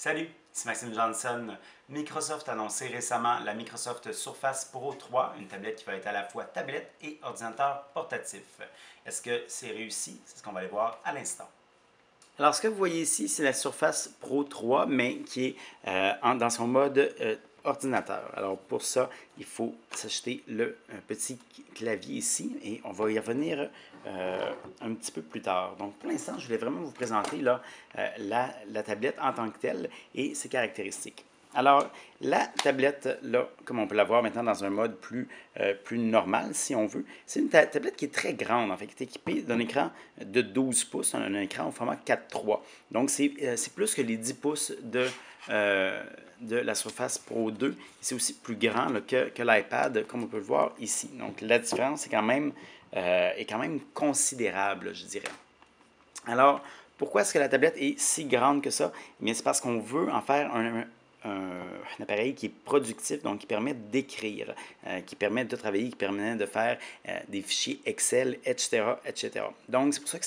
Salut, c'est Maxime Johnson. Microsoft a annoncé récemment la Microsoft Surface Pro 3, une tablette qui va être à la fois tablette et ordinateur portatif. Est-ce que c'est réussi? C'est ce qu'on va aller voir à l'instant. Alors, ce que vous voyez ici, c'est la Surface Pro 3, mais qui est dans son mode ordinateur. Alors, pour ça, il faut s'acheter le petit clavier ici et on va y revenir un petit peu plus tard. Donc, pour l'instant, je voulais vraiment vous présenter là, la tablette en tant que telle et ses caractéristiques. Alors, la tablette, là, comme on peut la voir maintenant dans un mode plus normal, si on veut, c'est une tablette qui est très grande, en fait, qui est équipée d'un écran de 12 pouces, un écran au format 4.3. Donc, c'est plus que les 10 pouces de la Surface Pro 2. C'est aussi plus grand là, que l'iPad, comme on peut le voir ici. Donc, la différence est quand même considérable, je dirais. Alors, pourquoi est-ce que la tablette est si grande que ça? Eh c'est parce qu'on veut en faire un appareil qui est productif, donc qui permet d'écrire, qui permet de travailler, qui permet de faire des fichiers Excel, etc., etc. Donc, c'est pour ça que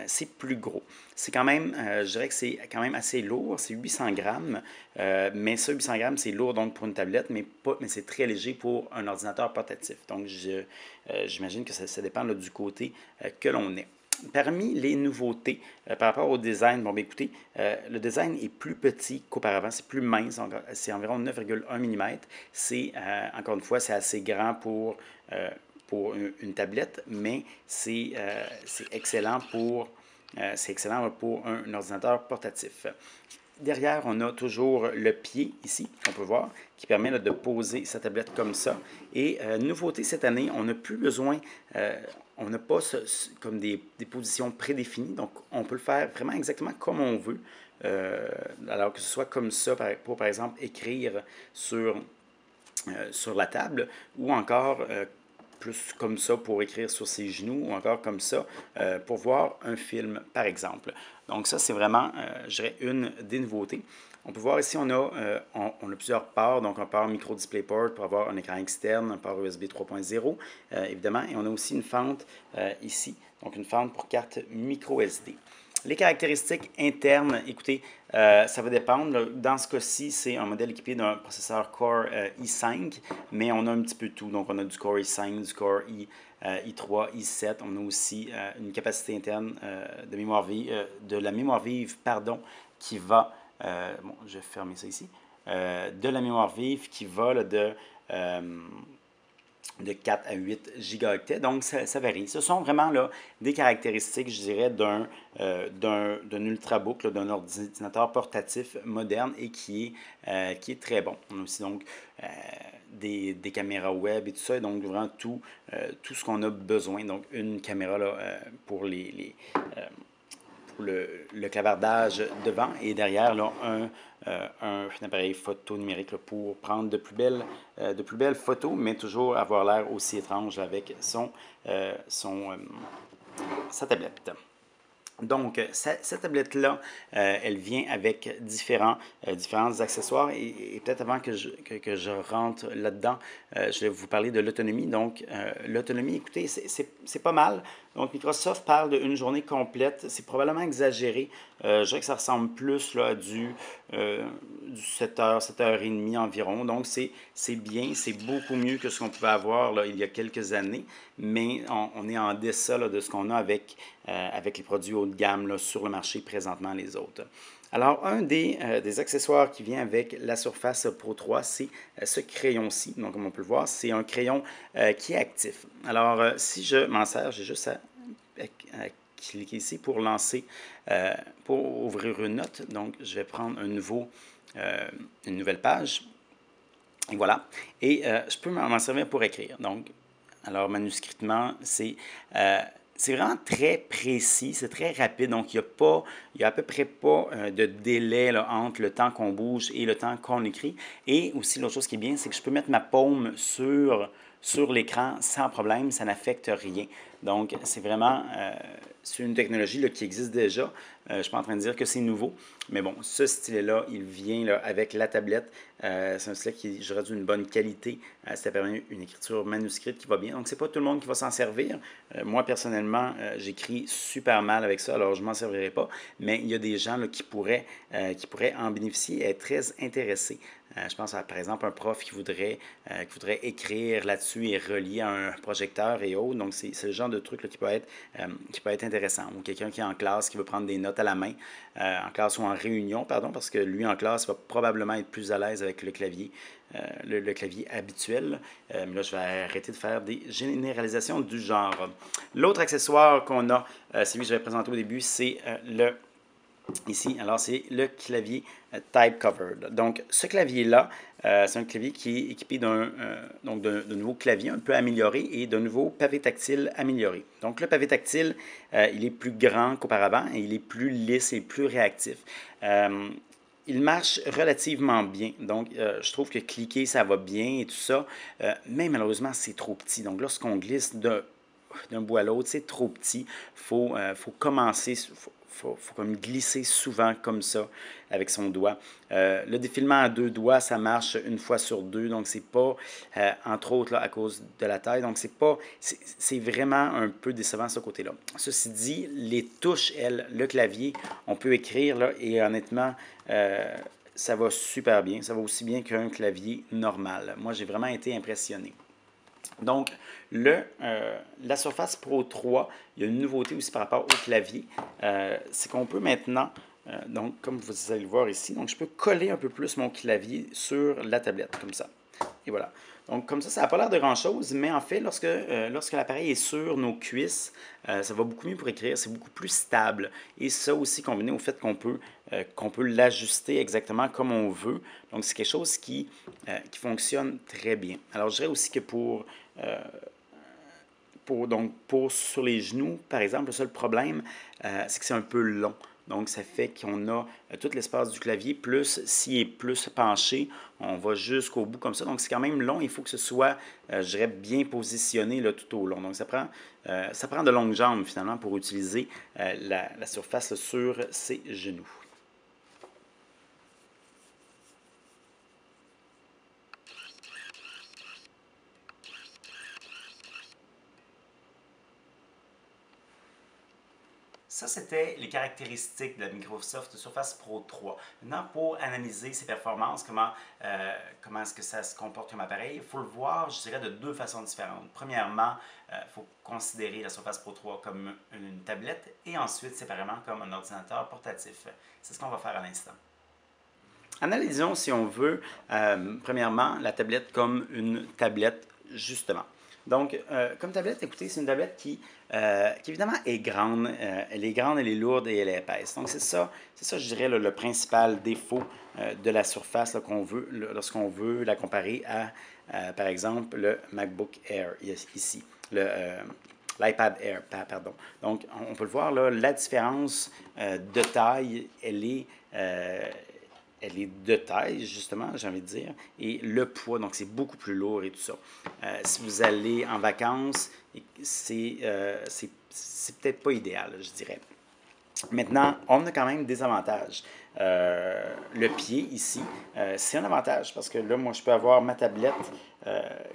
c'est plus gros. C'est quand même, je dirais que c'est quand même assez lourd, c'est 800 grammes, mais ça, 800 grammes, c'est lourd donc pour une tablette, mais c'est très léger pour un ordinateur portatif. Donc, j'imagine que ça dépend là, du côté que l'on est. Parmi les nouveautés par rapport au design, bon, bien, écoutez, le design est plus petit qu'auparavant, c'est plus mince, c'est environ 9,1 mm. C'est, encore une fois, c'est assez grand pour une tablette, mais c'est excellent pour un ordinateur portatif. Derrière, on a toujours le pied ici, on peut voir, qui permet là, de poser sa tablette comme ça. Et nouveauté cette année, on n'a plus besoin, on n'a pas comme des positions prédéfinies, donc on peut le faire vraiment exactement comme on veut. Alors que ce soit comme ça pour, par exemple, écrire sur la table, ou encore plus comme ça pour écrire sur ses genoux, ou encore comme ça pour voir un film, par exemple. Donc ça, c'est vraiment, je dirais, une des nouveautés. On peut voir ici, on a plusieurs ports, donc un port micro DisplayPort pour avoir un écran externe, un port USB 3.0, évidemment, et on a aussi une fente ici, donc une fente pour carte micro SD. Les caractéristiques internes, écoutez, ça va dépendre. Dans ce cas-ci, c'est un modèle équipé d'un processeur Core i5, mais on a un petit peu tout. Donc, on a du Core i5, du Core i3, i7. On a aussi une capacité interne de mémoire vive, qui va, bon, je vais fermer ça ici, de la mémoire vive qui va là, de 4 à 8 gigaoctets, donc ça varie. Ce sont vraiment là, des caractéristiques, je dirais, d'un ultrabook, d'un ordinateur portatif moderne et qui est très bon. On a aussi donc des caméras web et tout ça, donc vraiment tout ce qu'on a besoin. Donc une caméra là, pour le clavardage devant et derrière là, un appareil photo numérique là, pour prendre de plus belles photos, mais toujours avoir l'air aussi étrange avec sa tablette. Donc, cette tablette-là, elle vient avec différents accessoires et peut-être avant que je rentre là-dedans, je vais vous parler de l'autonomie. Donc, l'autonomie, écoutez, c'est pas mal. Donc, Microsoft parle d'une journée complète. C'est probablement exagéré. Je dirais que ça ressemble plus là, à du 7h, 7h30 environ. Donc, c'est bien. C'est beaucoup mieux que ce qu'on pouvait avoir là, il y a quelques années. Mais on est en deçà là, de ce qu'on a avec les produits haut de gamme là, sur le marché présentement, les autres. Alors, un des accessoires qui vient avec la Surface Pro 3, c'est ce crayon-ci. Donc, comme on peut le voir, c'est un crayon qui est actif. Alors, si je m'en sers, j'ai juste à cliquer ici pour lancer, pour ouvrir une note. Donc, je vais prendre une nouvelle page. Et voilà. Et je peux m'en servir pour écrire. Donc, alors, manuscritement, c'est vraiment très précis, c'est très rapide, donc il n'y a à peu près pas de délai là, entre le temps qu'on bouge et le temps qu'on écrit. Et aussi, l'autre chose qui est bien, c'est que je peux mettre ma paume sur l'écran sans problème, ça n'affecte rien. Donc, c'est vraiment c'est une technologie là, qui existe déjà. Je ne suis pas en train de dire que c'est nouveau, mais bon, ce stylet-là, il vient là, avec la tablette. C'est un stylet qui, je dirais, d'une bonne qualité. Ça permet une écriture manuscrite qui va bien. Donc, c'est pas tout le monde qui va s'en servir. Moi, personnellement, j'écris super mal avec ça, alors je ne m'en servirai pas. Mais il y a des gens là, qui pourraient en bénéficier et être très intéressés. Je pense à, par exemple, un prof qui voudrait écrire là-dessus et relier à un projecteur et autres. Donc, c'est le genre de truc là, qui peut être intéressant. Ou quelqu'un qui est en classe, qui veut prendre des notes à la main, en classe ou en réunion, pardon, parce que lui, en classe, va probablement être plus à l'aise avec le clavier. Le clavier habituel. Mais là, je vais arrêter de faire des généralisations du genre. L'autre accessoire qu'on a, celui que j'avais présenté au début, c'est ici, alors c'est le clavier Type Covered. Donc, ce clavier-là, c'est un clavier qui est équipé d'un nouveau clavier un peu amélioré et d'un nouveau pavé tactile amélioré. Donc, le pavé tactile, il est plus grand qu'auparavant et il est plus lisse et plus réactif. Il marche relativement bien. Donc, je trouve que cliquer, ça va bien et tout ça. Mais malheureusement, c'est trop petit. Donc, lorsqu'on glisse d'un bout à l'autre, c'est trop petit. Faut commencer, faut comme glisser souvent comme ça avec son doigt. Le défilement à deux doigts, ça marche une fois sur deux, donc c'est pas, entre autres, là, à cause de la taille, donc c'est vraiment un peu décevant ce côté-là. Ceci dit, les touches, elles, le clavier, on peut écrire, là, et honnêtement, ça va super bien. Ça va aussi bien qu'un clavier normal. Moi, j'ai vraiment été impressionné. Donc, la Surface Pro 3, il y a une nouveauté aussi par rapport au clavier. C'est qu'on peut maintenant, donc comme vous allez le voir ici, donc je peux coller un peu plus mon clavier sur la tablette, comme ça. Et voilà. Donc, comme ça n'a pas l'air de grand-chose, mais en fait, lorsque l'appareil est sur nos cuisses, ça va beaucoup mieux pour écrire, c'est beaucoup plus stable. Et ça aussi combiné au fait qu'on peut l'ajuster exactement comme on veut. Donc, c'est quelque chose qui fonctionne très bien. Alors, je dirais aussi que pour sur les genoux, par exemple, le seul problème, c'est que c'est un peu long. Donc, ça fait qu'on a tout l'espace du clavier, plus s'il est plus penché, on va jusqu'au bout comme ça. Donc, c'est quand même long. Il faut que ce soit, je dirais, bien positionné là, tout au long. Donc, ça prend de longues jambes, finalement, pour utiliser la surface là, sur ses genoux. Ça, c'était les caractéristiques de la Microsoft Surface Pro 3. Maintenant, pour analyser ses performances, comment est-ce que ça se comporte comme appareil, il faut le voir, je dirais, de deux façons différentes. Premièrement, il faut considérer la Surface Pro 3 comme une tablette et ensuite, séparément, comme un ordinateur portatif. C'est ce qu'on va faire à l'instant. Analysons, si on veut, premièrement, la tablette comme une tablette, justement. Donc, comme tablette, écoutez, c'est une tablette qui évidemment est grande. Elle est grande, elle est lourde et elle est épaisse. Donc, c'est ça, je dirais, le principal défaut de la surface qu'on veut, lorsqu'on veut la comparer à, par exemple, le MacBook Air, ici. L'iPad Air, pardon. Donc, on peut le voir, là, la différence de taille, elle est de taille, justement, j'ai envie de dire, et le poids, donc c'est beaucoup plus lourd et tout ça. Si vous allez en vacances, c'est peut-être pas idéal, je dirais. Maintenant, on a quand même des avantages. Le pied ici, c'est un avantage parce que là, moi, je peux avoir ma tablette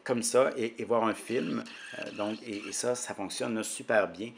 comme ça et voir un film. Et ça fonctionne super bien.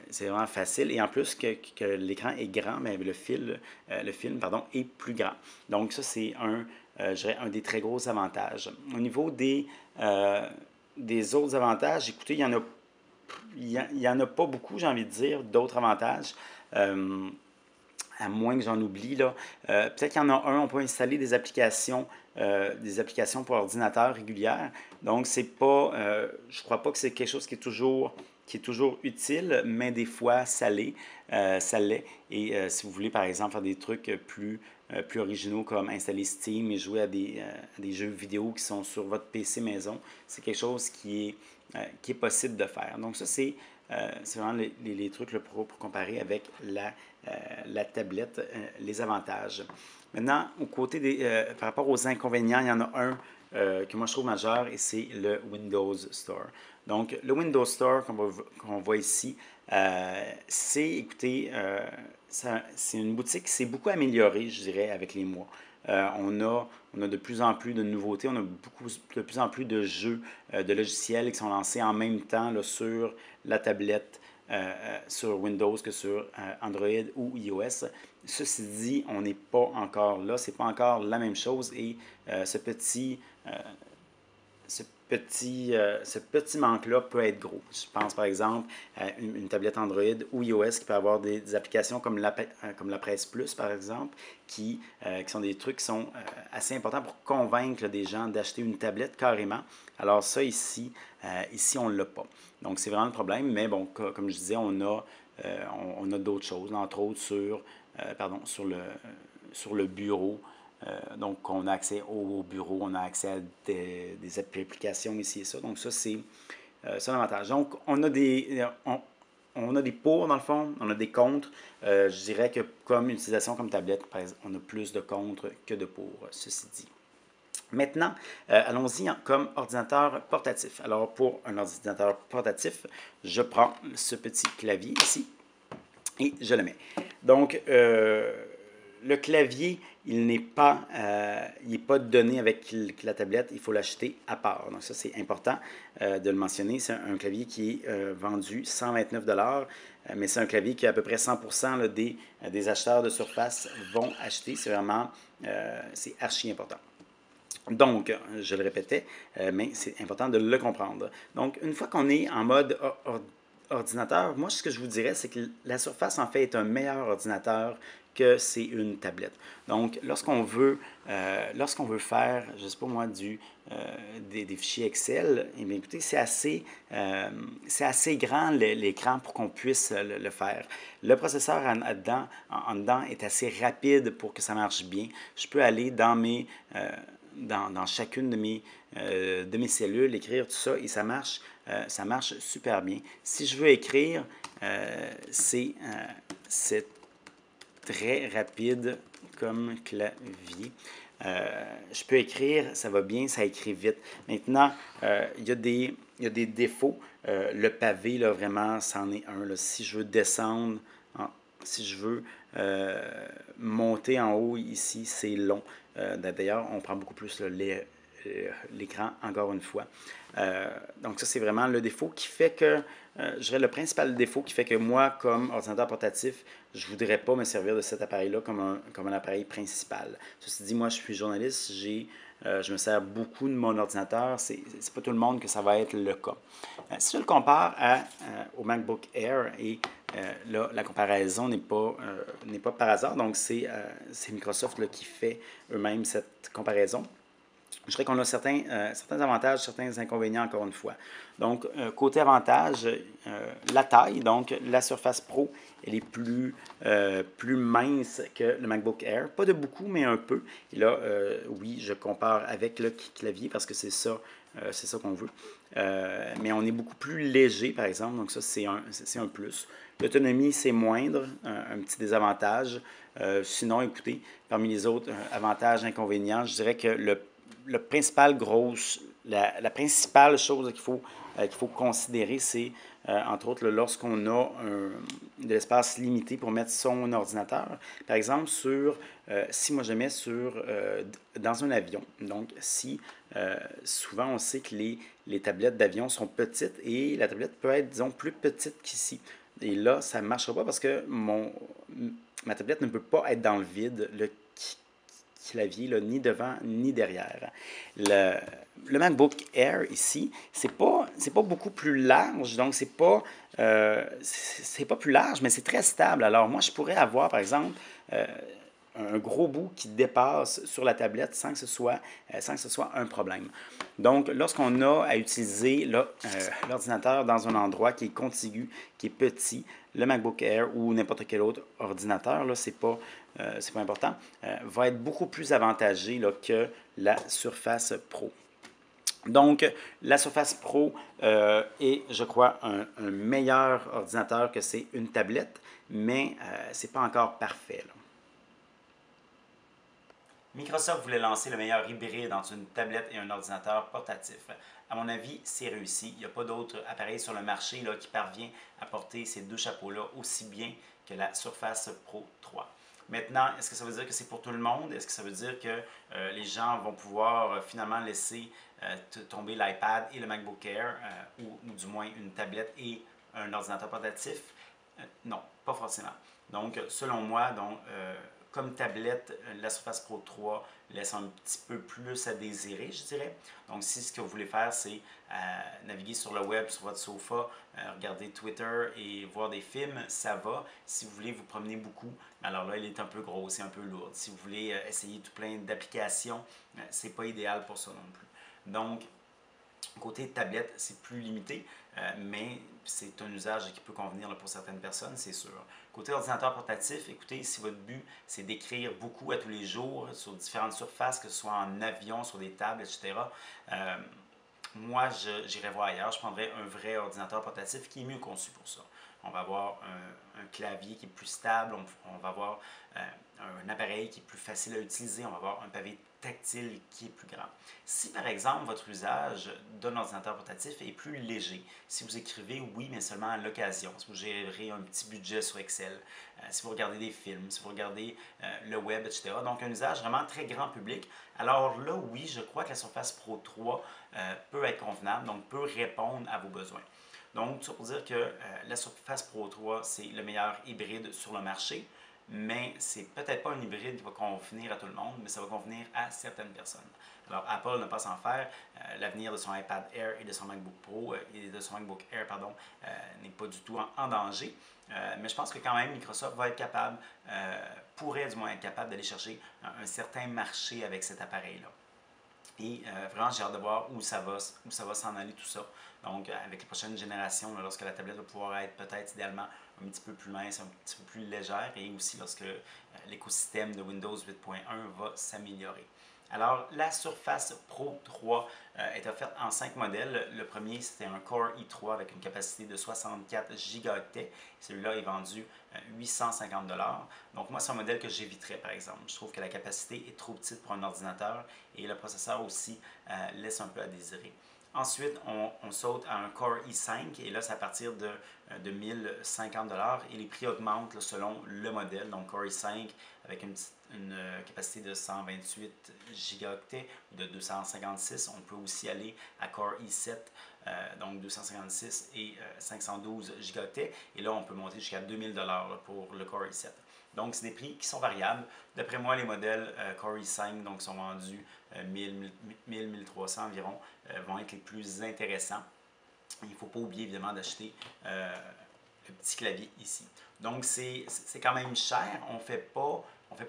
C'est vraiment facile. Et en plus que l'écran est grand, mais le film pardon, est plus grand. Donc ça, c'est je dirais, un des très gros avantages. Au niveau des autres avantages, écoutez, il y en a pas beaucoup, j'ai envie de dire, d'autres avantages. À moins que j'en oublie, là. Peut-être qu'il y en a un, on peut installer des applications pour ordinateur régulières. Donc, c'est pas, je crois pas que c'est quelque chose qui est toujours utile, mais des fois, ça l'est. Et si vous voulez, par exemple, faire des trucs plus originaux comme installer Steam et jouer à des jeux vidéo qui sont sur votre PC maison, c'est quelque chose qui est possible de faire. Donc, ça, c'est vraiment les trucs là, pour comparer avec la tablette, les avantages. Maintenant, par rapport aux inconvénients, il y en a un que moi je trouve majeur et c'est le Windows Store. Donc, le Windows Store qu'on voit ici, c'est, écoutez, c'est une boutique qui s'est beaucoup améliorée, je dirais, avec les mois. On a de plus en plus de nouveautés, on a de plus en plus de jeux, de logiciels qui sont lancés en même temps là, sur la tablette, sur Windows que sur Android ou iOS. Ceci dit, on n'est pas encore là, c'est pas encore la même chose et ce petit ce petit manque-là peut être gros. Je pense par exemple à une tablette Android ou iOS qui peut avoir des applications comme la Presse Plus, par exemple, qui sont des trucs qui sont assez importants pour convaincre des gens d'acheter une tablette carrément. Alors ça, ici on ne l'a pas. Donc c'est vraiment le problème, mais bon, comme je disais, on a d'autres choses, entre autres sur le bureau. Donc, on a accès au bureau, on a accès à des applications ici et ça. Donc, ça, c'est l'avantage. Donc, on a des pour, dans le fond, on a des contre. Je dirais que comme utilisation comme tablette, par exemple, on a plus de contre que de pour, ceci dit. Maintenant, allons-y comme ordinateur portatif. Alors, pour un ordinateur portatif, je prends ce petit clavier ici et je le mets. Donc, le clavier, il n'est pas donné avec la tablette, il faut l'acheter à part. Donc ça, c'est important de le mentionner. C'est un clavier qui est vendu 129 $, mais c'est un clavier qui à peu près 100% là, des acheteurs de surface vont acheter. C'est vraiment, c'est archi important. Donc, je le répétais, mais c'est important de le comprendre. Donc, une fois qu'on est en mode ordinateur, moi, ce que je vous dirais, c'est que la Surface, en fait, est un meilleur ordinateur que c'est une tablette. Donc, lorsqu'on veut faire, je ne sais pas moi, des fichiers Excel, eh bien, écoutez, c'est assez grand l'écran pour qu'on puisse le faire. Le processeur en dedans est assez rapide pour que ça marche bien. Je peux aller dans chacune de mes cellules, écrire tout ça, et ça marche super bien. Si je veux écrire, c'est très rapide comme clavier. Je peux écrire, ça va bien, ça écrit vite. Maintenant, il y a des défauts. Le pavé, là, vraiment, c'en est un. Là. Si je veux descendre, si je veux monter en haut ici, c'est long. D'ailleurs, on prend beaucoup plus l'écran, encore une fois. Donc ça, c'est vraiment le défaut qui fait que, je dirais le principal défaut qui fait que moi, comme ordinateur portatif, je ne voudrais pas me servir de cet appareil-là comme un appareil principal. Ceci dit, moi, je suis journaliste, je me sers beaucoup de mon ordinateur. C'est pas tout le monde que ça va être le cas. Si je le compare au MacBook Air, et là, la comparaison n'est pas par hasard, donc c'est Microsoft là, qui fait eux-mêmes cette comparaison. Je dirais qu'on a certains avantages, certains inconvénients, encore une fois. Donc, côté avantage, la taille, donc la Surface Pro, elle est plus mince que le MacBook Air. Pas de beaucoup, mais un peu. Et là, oui, je compare avec le clavier parce que c'est ça qu'on veut. Mais on est beaucoup plus léger, par exemple, donc ça, c'est un plus. L'autonomie, c'est moindre, un petit désavantage. Sinon, écoutez, parmi les autres avantages, inconvénients, je dirais que la principale chose qu'il faut considérer, c'est, entre autres, lorsqu'on a de l'espace limité pour mettre son ordinateur. Par exemple, si moi je mets dans un avion, donc si souvent on sait que les tablettes d'avion sont petites et la tablette peut être, disons, plus petite qu'ici. Et là, ça ne marchera pas parce que ma tablette ne peut pas être dans le vide. Le clavier, là, ni devant ni derrière. Le MacBook Air ici, c'est pas beaucoup plus large, donc c'est pas plus large, mais c'est très stable. Alors moi, je pourrais avoir, par exemple, un gros bout qui dépasse sur la tablette sans que ce soit un problème. Donc, lorsqu'on a à utiliser l'ordinateur dans un endroit qui est contigu, qui est petit, le MacBook Air ou n'importe quel autre ordinateur, là, c'est pas important, va être beaucoup plus avantagé là, que la Surface Pro. Donc, la Surface Pro est, je crois, un meilleur ordinateur que c'est une tablette, mais ce n'est pas encore parfait, là. Microsoft voulait lancer le meilleur hybride entre une tablette et un ordinateur portatif. À mon avis, c'est réussi. Il n'y a pas d'autre appareil sur le marché là, qui parvient à porter ces deux chapeaux-là aussi bien que la Surface Pro 3. Maintenant, est-ce que ça veut dire que c'est pour tout le monde? Est-ce que ça veut dire que les gens vont pouvoir finalement laisser tomber l'iPad et le MacBook Air, ou du moins une tablette et un ordinateur portatif? Non, pas forcément. Donc, selon moi, comme tablette, la Surface Pro 3 laisse un petit peu plus à désirer, je dirais. Donc, si ce que vous voulez faire, c'est naviguer sur le web, sur votre sofa, regarder Twitter et voir des films, ça va. Si vous voulez vous promener beaucoup, alors là, il est un peu gros, c'est un peu lourd. Si vous voulez essayer tout plein d'applications, c'est pas idéal pour ça non plus. Donc, côté tablette, c'est plus limité, mais c'est un usage qui peut convenir là, pour certaines personnes, c'est sûr. Côté ordinateur portatif, écoutez, si votre but, c'est d'écrire beaucoup à tous les jours sur différentes surfaces, que ce soit en avion, sur des tables, etc., moi, j'irais voir ailleurs. Je prendrais un vrai ordinateur portatif qui est mieux conçu pour ça. On va avoir un clavier qui est plus stable, on va avoir un appareil qui est plus facile à utiliser, on va avoir un pavé tactile qui est plus grand. Si par exemple votre usage d'un ordinateur portatif est plus léger, si vous écrivez oui mais seulement à l'occasion, si vous gérez un petit budget sur Excel, si vous regardez des films, si vous regardez le web, etc., donc un usage vraiment très grand public, alors là oui, je crois que la Surface Pro 3 peut être convenable, donc peut répondre à vos besoins. Donc, tout ça pour dire que la Surface Pro 3, c'est le meilleur hybride sur le marché, mais c'est peut-être pas un hybride qui va convenir à tout le monde, mais ça va convenir à certaines personnes. Alors, Apple ne pas s'en faire. L'avenir de son iPad Air et de son MacBook Pro et de son MacBook Air, pardon, n'est pas du tout en danger. Mais je pense que quand même, Microsoft va être capable, pourrait du moins être capable d'aller chercher un certain marché avec cet appareil-là. Et vraiment, j'ai hâte de voir où ça va s'en aller tout ça. Donc, avec les prochaines générations, là, lorsque la tablette va pouvoir être peut-être idéalement un petit peu plus mince, un petit peu plus légère, et aussi lorsque l'écosystème de Windows 8.1 va s'améliorer. Alors, la Surface Pro 3 est offerte en 5 modèles. Le premier, c'était un Core i3 avec une capacité de 64 Go. Celui-là est vendu 850 $. Donc, moi, c'est un modèle que j'éviterais, par exemple. Je trouve que la capacité est trop petite pour un ordinateur et le processeur aussi laisse un peu à désirer. Ensuite, on saute à un Core i5 et là, c'est à partir de 1050 $ et les prix augmentent là, selon le modèle. Donc, Core i5 avec une capacité de 128 gigaoctets ou de 256. On peut aussi aller à Core i7, donc 256 et 512 gigaoctets. Et là, on peut monter jusqu'à 2000 $ pour le Core i7. Donc, c'est des prix qui sont variables. D'après moi, les modèles Core i5 donc, sont vendus 1000-1300 environ, vont être les plus intéressants. Il ne faut pas oublier évidemment d'acheter le petit clavier ici. Donc, c'est quand même cher. On ne fait pas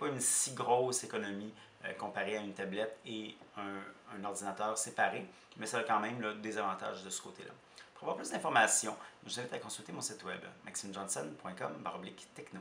une si grosse économie comparée à une tablette et un ordinateur séparé, mais ça a quand même là, des avantages de ce côté-là. Pour avoir plus d'informations, je vous invite à consulter mon site web maximejohnson.com/techno.